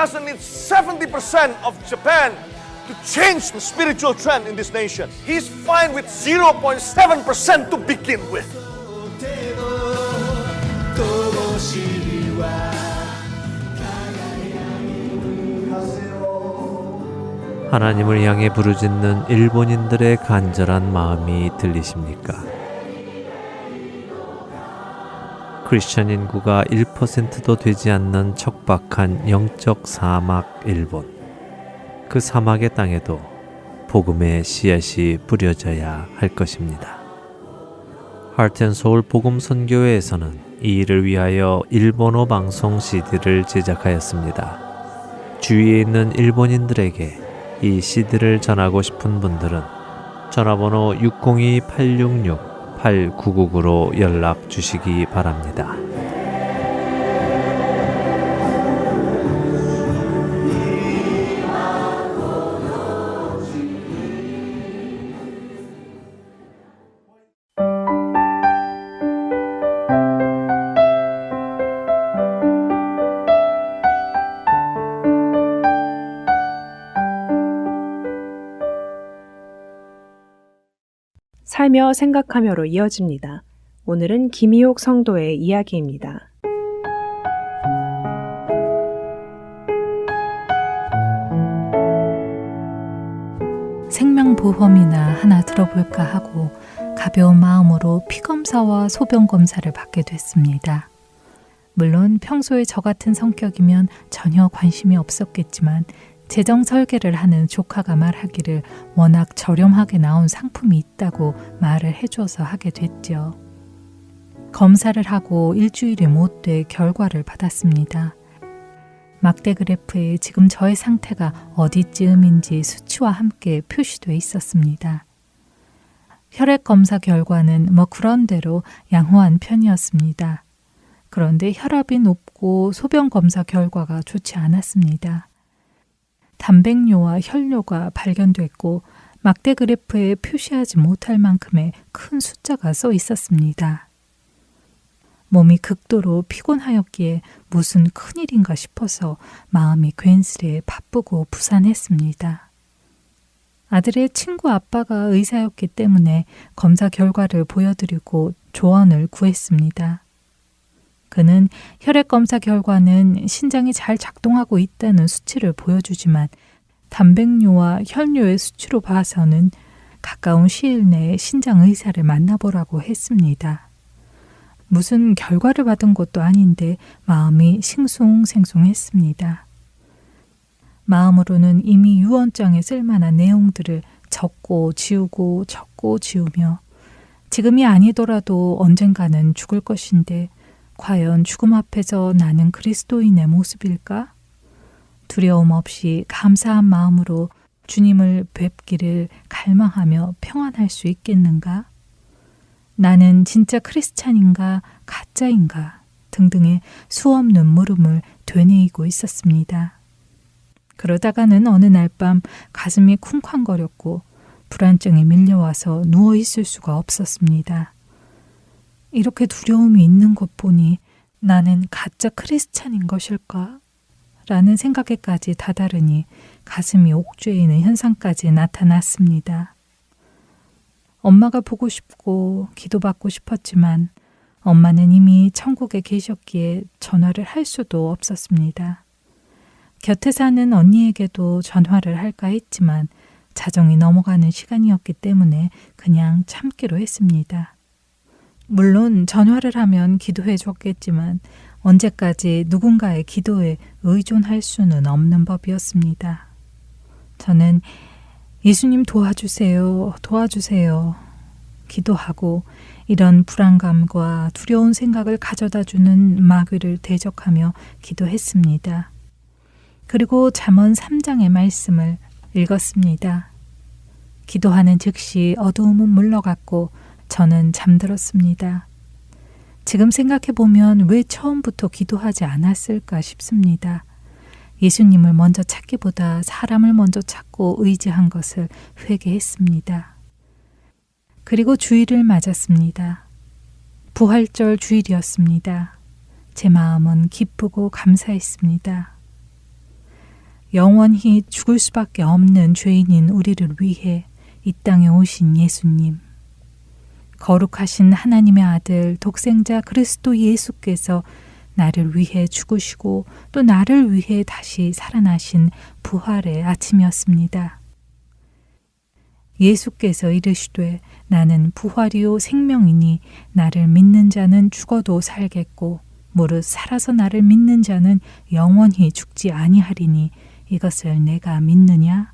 doesn't need 70% of Japan to change the spiritual trend in this nation. He's fine with 0.7% to begin with. 하나님을 향해 부르짖는 일본인들의 간절한 마음이 들리십니까? 크리스천 인구가 1%도 되지 않는 척박한 영적 사막 일본. 그 사막의 땅에도 복음의 씨앗이 뿌려져야 할 것입니다. 하트앤소울 복음선교회에서는 이 일을 위하여 일본어 방송 CD를 제작하였습니다. 주위에 있는 일본인들에게 이 CD를 전하고 싶은 분들은 전화번호 602-866-8999로 연락 주시기 바랍니다. 살며 생각하며로 이어집니다. 오늘은 김희옥 성도의 이야기입니다. 생명보험이나 하나 들어볼까 하고 가벼운 마음으로 피검사와 소변검사를 받게 됐습니다. 물론 평소에 저 같은 성격이면 전혀 관심이 없었겠지만 재정 설계를 하는 조카가 말하기를 워낙 저렴하게 나온 상품이 있다고 말을 해줘서 하게 됐죠. 검사를 하고 일주일이 못 돼 결과를 받았습니다. 막대 그래프에 지금 저의 상태가 어디쯤인지 수치와 함께 표시돼 있었습니다. 혈액 검사 결과는 그런대로 양호한 편이었습니다. 그런데 혈압이 높고 소변 검사 결과가 좋지 않았습니다. 단백뇨와 혈뇨가 발견됐고 막대 그래프에 표시하지 못할 만큼의 큰 숫자가 써 있었습니다. 몸이 극도로 피곤하였기에 무슨 큰일인가 싶어서 마음이 괜스레 바쁘고 부산했습니다. 아들의 친구 아빠가 의사였기 때문에 검사 결과를 보여드리고 조언을 구했습니다. 그는 혈액 검사 결과는 신장이 잘 작동하고 있다는 수치를 보여주지만 단백뇨와 혈뇨의 수치로 봐서는 가까운 시일 내에 신장 의사를 만나보라고 했습니다. 무슨 결과를 받은 것도 아닌데 마음이 싱숭생숭했습니다. 마음으로는 이미 유언장에 쓸만한 내용들을 적고 지우고 적고 지우며 지금이 아니더라도 언젠가는 죽을 것인데 과연 죽음 앞에서 나는 그리스도인의 모습일까? 두려움 없이 감사한 마음으로 주님을 뵙기를 갈망하며 평안할 수 있겠는가? 나는 진짜 크리스찬인가 가짜인가 등등의 수없는 물음을 되뇌이고 있었습니다. 그러다가는 어느 날 밤 가슴이 쿵쾅거렸고 불안증이 밀려와서 누워있을 수가 없었습니다. 이렇게 두려움이 있는 것 보니 나는 가짜 크리스찬인 것일까? 라는 생각에까지 다다르니 가슴이 옥죄이는 현상까지 나타났습니다. 엄마가 보고 싶고 기도받고 싶었지만 엄마는 이미 천국에 계셨기에 전화를 할 수도 없었습니다. 곁에 사는 언니에게도 전화를 할까 했지만 자정이 넘어가는 시간이었기 때문에 그냥 참기로 했습니다. 물론 전화를 하면 기도해 줬겠지만 언제까지 누군가의 기도에 의존할 수는 없는 법이었습니다. 저는 예수님 도와주세요, 도와주세요. 기도하고 이런 불안감과 두려운 생각을 가져다주는 마귀를 대적하며 기도했습니다. 그리고 잠언 3장의 말씀을 읽었습니다. 기도하는 즉시 어두움은 물러갔고 저는 잠들었습니다. 지금 생각해보면 왜 처음부터 기도하지 않았을까 싶습니다. 예수님을 먼저 찾기보다 사람을 먼저 찾고 의지한 것을 회개했습니다. 그리고 주일을 맞았습니다. 부활절 주일이었습니다. 제 마음은 기쁘고 감사했습니다. 영원히 죽을 수밖에 없는 죄인인 우리를 위해 이 땅에 오신 예수님. 거룩하신 하나님의 아들 독생자 그리스도 예수께서 나를 위해 죽으시고 또 나를 위해 다시 살아나신 부활의 아침이었습니다. 예수께서 이르시되 나는 부활이요 생명이니 나를 믿는 자는 죽어도 살겠고 무릇 살아서 나를 믿는 자는 영원히 죽지 아니하리니 이것을 내가 믿느냐?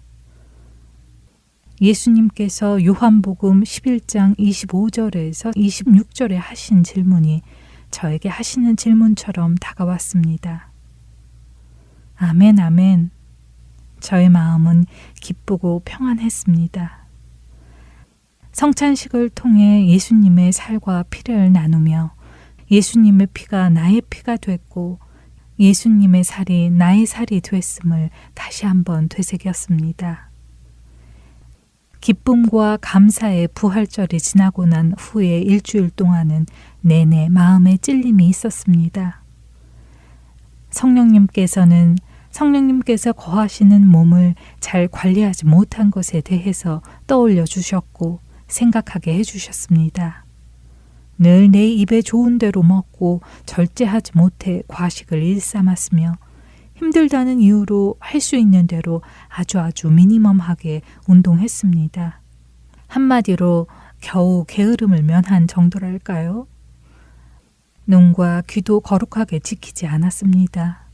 예수님께서 요한복음 11장 25절에서 26절에 하신 질문이 저에게 하시는 질문처럼 다가왔습니다. 아멘, 아멘. 저의 마음은 기쁘고 평안했습니다. 성찬식을 통해 예수님의 살과 피를 나누며 예수님의 피가 나의 피가 됐고 예수님의 살이 나의 살이 됐음을 다시 한번 되새겼습니다. 기쁨과 감사의 부활절이 지나고 난 후에 일주일 동안은 내내 마음에 찔림이 있었습니다. 성령님께서 거하시는 몸을 잘 관리하지 못한 것에 대해서 떠올려 주셨고 생각하게 해주셨습니다. 늘 내 입에 좋은 대로 먹고 절제하지 못해 과식을 일삼았으며 힘들다는 이유로 할 수 있는 대로 아주 미니멈하게 운동했습니다. 한마디로 겨우 게으름을 면한 정도랄까요? 눈과 귀도 거룩하게 지키지 않았습니다.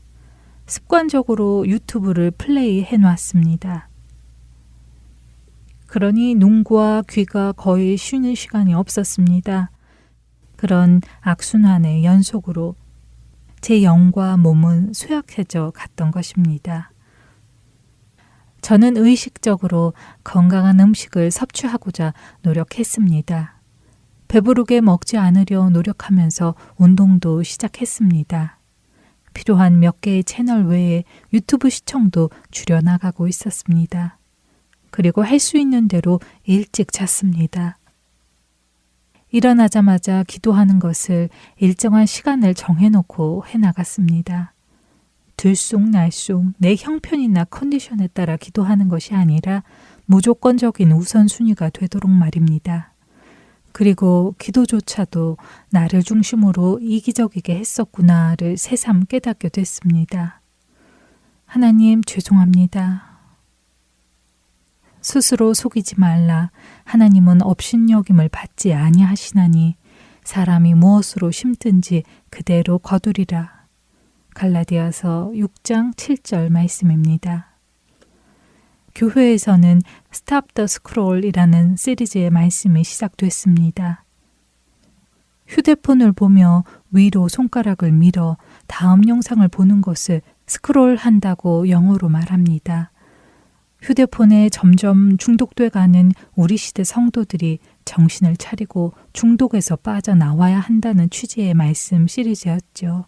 습관적으로 유튜브를 플레이해 놨습니다. 그러니 눈과 귀가 거의 쉬는 시간이 없었습니다. 그런 악순환의 연속으로 제 영과 몸은 쇠약해져 갔던 것입니다. 저는 의식적으로 건강한 음식을 섭취하고자 노력했습니다. 배부르게 먹지 않으려 노력하면서 운동도 시작했습니다. 필요한 몇 개의 채널 외에 유튜브 시청도 줄여나가고 있었습니다. 그리고 할 수 있는 대로 일찍 잤습니다. 일어나자마자 기도하는 것을 일정한 시간을 정해놓고 해나갔습니다. 들쑥날쑥 내 형편이나 컨디션에 따라 기도하는 것이 아니라 무조건적인 우선순위가 되도록 말입니다. 그리고 기도조차도 나를 중심으로 이기적이게 했었구나를 새삼 깨닫게 됐습니다. 하나님 죄송합니다. 스스로 속이지 말라. 하나님은 업신여김을 받지 아니하시나니 사람이 무엇으로 심든지 그대로 거두리라. 갈라디아서 6장 7절 말씀입니다. 교회에서는 Stop the Scroll이라는 시리즈의 말씀이 시작됐습니다. 휴대폰을 보며 위로 손가락을 밀어 다음 영상을 보는 것을 스크롤한다고 영어로 말합니다. 휴대폰에 점점 중독돼 가는 우리 시대 성도들이 정신을 차리고 중독에서 빠져나와야 한다는 취지의 말씀 시리즈였죠.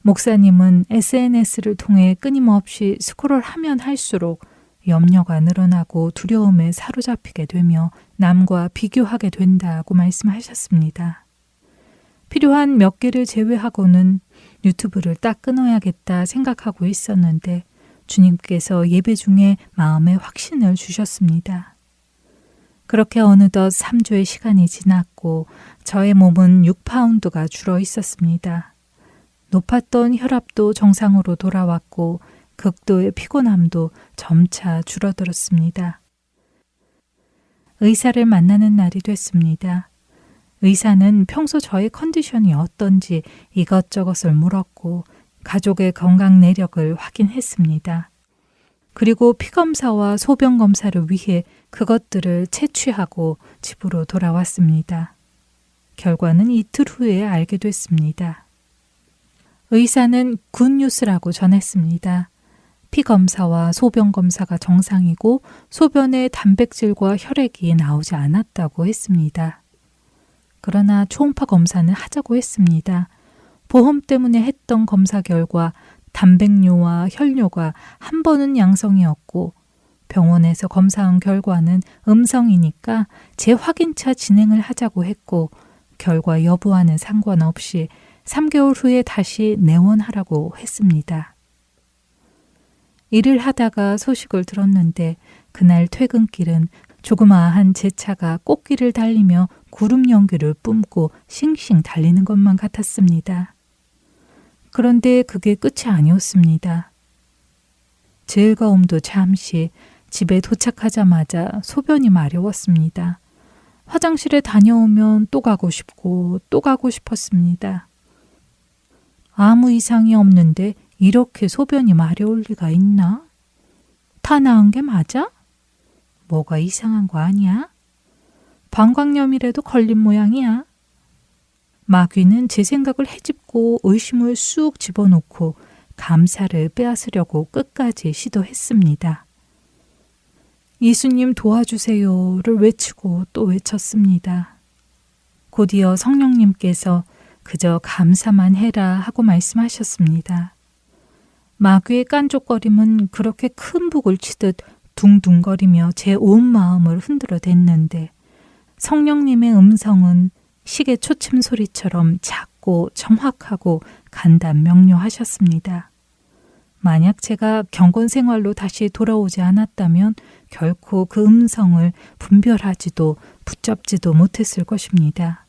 목사님은 SNS를 통해 끊임없이 스크롤하면 할수록 염려가 늘어나고 두려움에 사로잡히게 되며 남과 비교하게 된다고 말씀하셨습니다. 필요한 몇 개를 제외하고는 유튜브를 딱 끊어야겠다 생각하고 있었는데 주님께서 예배 중에 마음에 확신을 주셨습니다. 그렇게 어느덧 3주의 시간이 지났고 저의 몸은 6파운드가 줄어 있었습니다. 높았던 혈압도 정상으로 돌아왔고 극도의 피곤함도 점차 줄어들었습니다. 의사를 만나는 날이 됐습니다. 의사는 평소 저의 컨디션이 어떤지 이것저것을 물었고 가족의 건강 내력을 확인했습니다. 그리고 피검사와 소변검사를 위해 그것들을 채취하고 집으로 돌아왔습니다. 결과는 이틀 후에 알게 됐습니다. 의사는 굿뉴스라고 전했습니다. 피검사와 소변검사가 정상이고 소변에 단백질과 혈액이 나오지 않았다고 했습니다. 그러나 초음파 검사는 하자고 했습니다. 보험 때문에 했던 검사 결과 단백뇨와 혈뇨가 한 번은 양성이었고 병원에서 검사한 결과는 음성이니까 재확인차 진행을 하자고 했고 결과 여부와는 상관없이 3개월 후에 다시 내원하라고 했습니다. 일을 하다가 소식을 들었는데 그날 퇴근길은 조그마한 제 차가 꽃길을 달리며 구름 연기를 뿜고 싱싱 달리는 것만 같았습니다. 그런데 그게 끝이 아니었습니다. 즐거움도 잠시, 집에 도착하자마자 소변이 마려웠습니다. 화장실에 다녀오면 또 가고 싶고 또 가고 싶었습니다. 아무 이상이 없는데 이렇게 소변이 마려울 리가 있나? 다 나은 게 맞아? 뭐가 이상한 거 아니야? 방광염이라도 걸린 모양이야? 마귀는 제 생각을 헤집고 의심을 쑥 집어넣고 감사를 빼앗으려고 끝까지 시도했습니다. 예수님 도와주세요를 외치고 또 외쳤습니다. 곧이어 성령님께서 그저 감사만 해라 하고 말씀하셨습니다. 마귀의 깐족거림은 그렇게 큰 북을 치듯 둥둥거리며 제 온 마음을 흔들어 댔는데 성령님의 음성은 시계 초침 소리처럼 작고 정확하고 간단 명료하셨습니다. 만약 제가 경건 생활로 다시 돌아오지 않았다면 결코 그 음성을 분별하지도 붙잡지도 못했을 것입니다.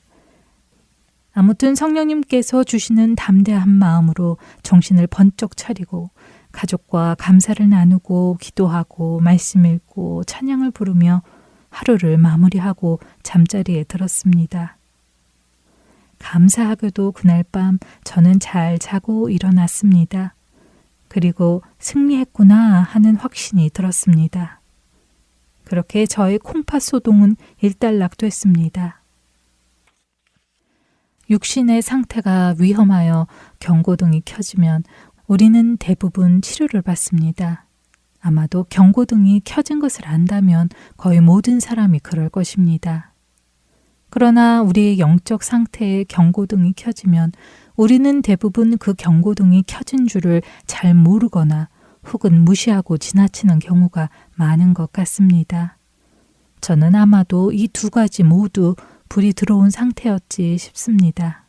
아무튼 성령님께서 주시는 담대한 마음으로 정신을 번쩍 차리고 가족과 감사를 나누고 기도하고 말씀 읽고 찬양을 부르며 하루를 마무리하고 잠자리에 들었습니다. 감사하게도 그날 밤 저는 잘 자고 일어났습니다. 그리고 승리했구나 하는 확신이 들었습니다. 그렇게 저의 콩팥 소동은 일단락됐습니다. 육신의 상태가 위험하여 경고등이 켜지면 우리는 대부분 치료를 받습니다. 아마도 경고등이 켜진 것을 안다면 거의 모든 사람이 그럴 것입니다. 그러나 우리의 영적 상태에 경고등이 켜지면 우리는 대부분 그 경고등이 켜진 줄을 잘 모르거나 혹은 무시하고 지나치는 경우가 많은 것 같습니다. 저는 아마도 이 두 가지 모두 불이 들어온 상태였지 싶습니다.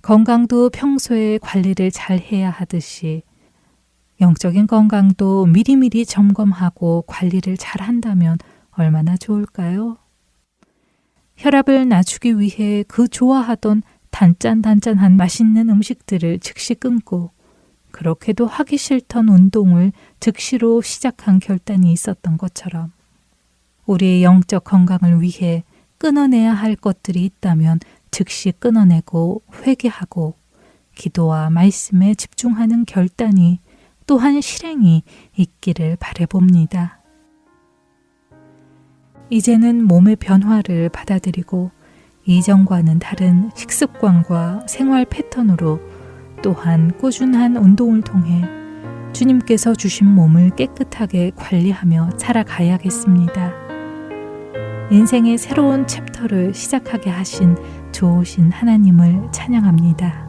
건강도 평소에 관리를 잘 해야 하듯이 영적인 건강도 미리미리 점검하고 관리를 잘 한다면 얼마나 좋을까요? 혈압을 낮추기 위해 그 좋아하던 단짠단짠한 맛있는 음식들을 즉시 끊고 그렇게도 하기 싫던 운동을 즉시로 시작한 결단이 있었던 것처럼 우리의 영적 건강을 위해 끊어내야 할 것들이 있다면 즉시 끊어내고 회개하고 기도와 말씀에 집중하는 결단이 또한 실행이 있기를 바라봅니다. 이제는 몸의 변화를 받아들이고 이전과는 다른 식습관과 생활 패턴으로 또한 꾸준한 운동을 통해 주님께서 주신 몸을 깨끗하게 관리하며 살아가야겠습니다. 인생의 새로운 챕터를 시작하게 하신 좋으신 하나님을 찬양합니다.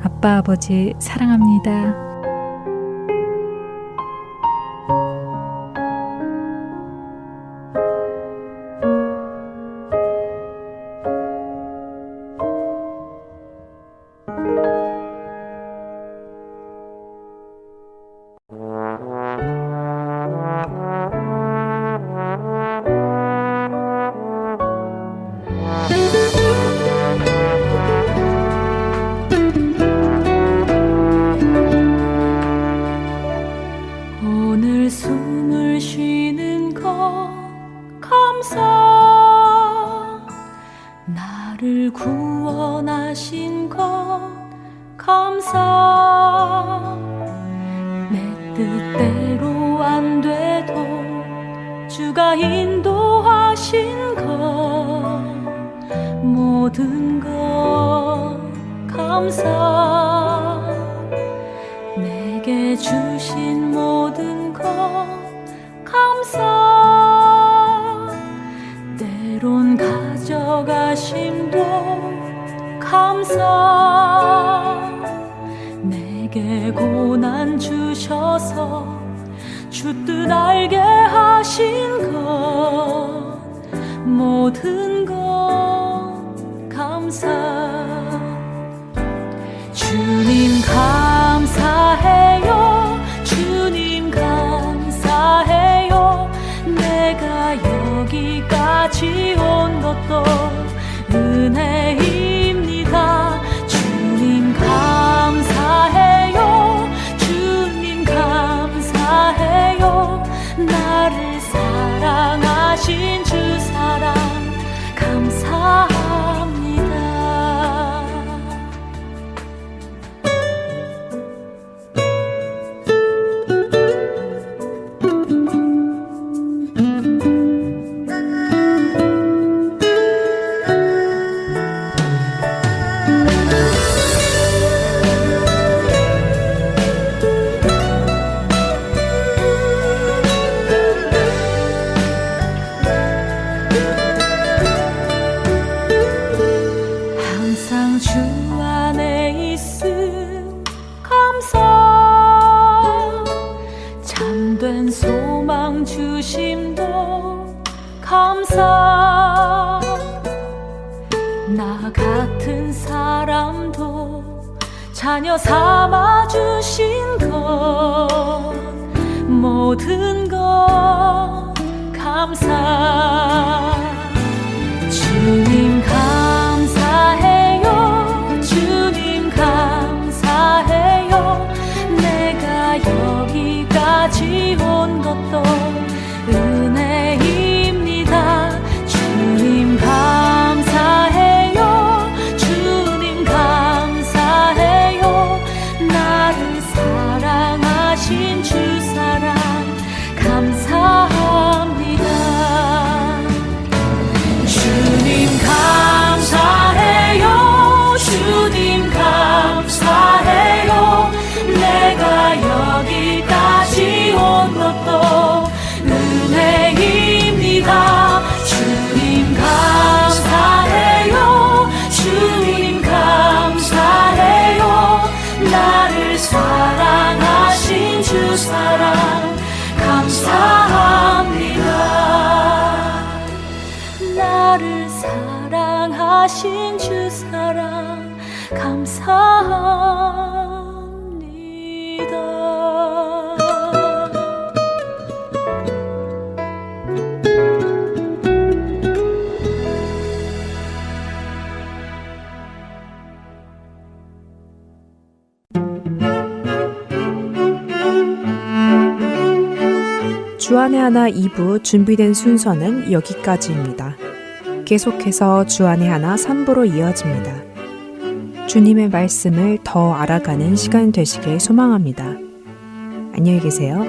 아빠, 아버지 사랑합니다. 오늘 숨을 쉬는 것 감사, 나를 구원하신 것 감사, 내 뜻대로 안 돼도 주가 인도하신 것 모든 것 감사, 내게 주신 모든 것 감사, 때론 가져가심도 감사, 내게 고난 주셔서 주 뜻 알게 하신 것 모든 것 감사, 주님 감사해요. 주님 것도 은혜입니다. 주님 감사해요. 주님 감사해요. 나를 사랑하신 주 사랑 감사합니다. 항상 주 안에 있음 감사. 참된 소망 주심도 감사. 나 같은 사람도 자녀 삼아 주신 것 모든 것 감사. 주님 감사해요. 주님 감사해요. 내가 여기까지 온 것도 은혜입니다. 주님 감사해요. 주님 감사해요. 나를 사랑하신 주 사랑 감사합니다. 주님 감사해요. 주님 감사해요. 내가 여기까지 온 것도 은혜입니다. 주님 감사해요. 주님 감사해요. 나를 사랑하신 주 사랑 감사합니다. 나를 사랑하신 주 사랑 감사합니다. 주안의 하나 2부 준비된 순서는 여기까지입니다. 계속해서 주안의 하나 3부로 이어집니다. 주님의 말씀을 더 알아가는 시간 되시길 소망합니다. 안녕히 계세요.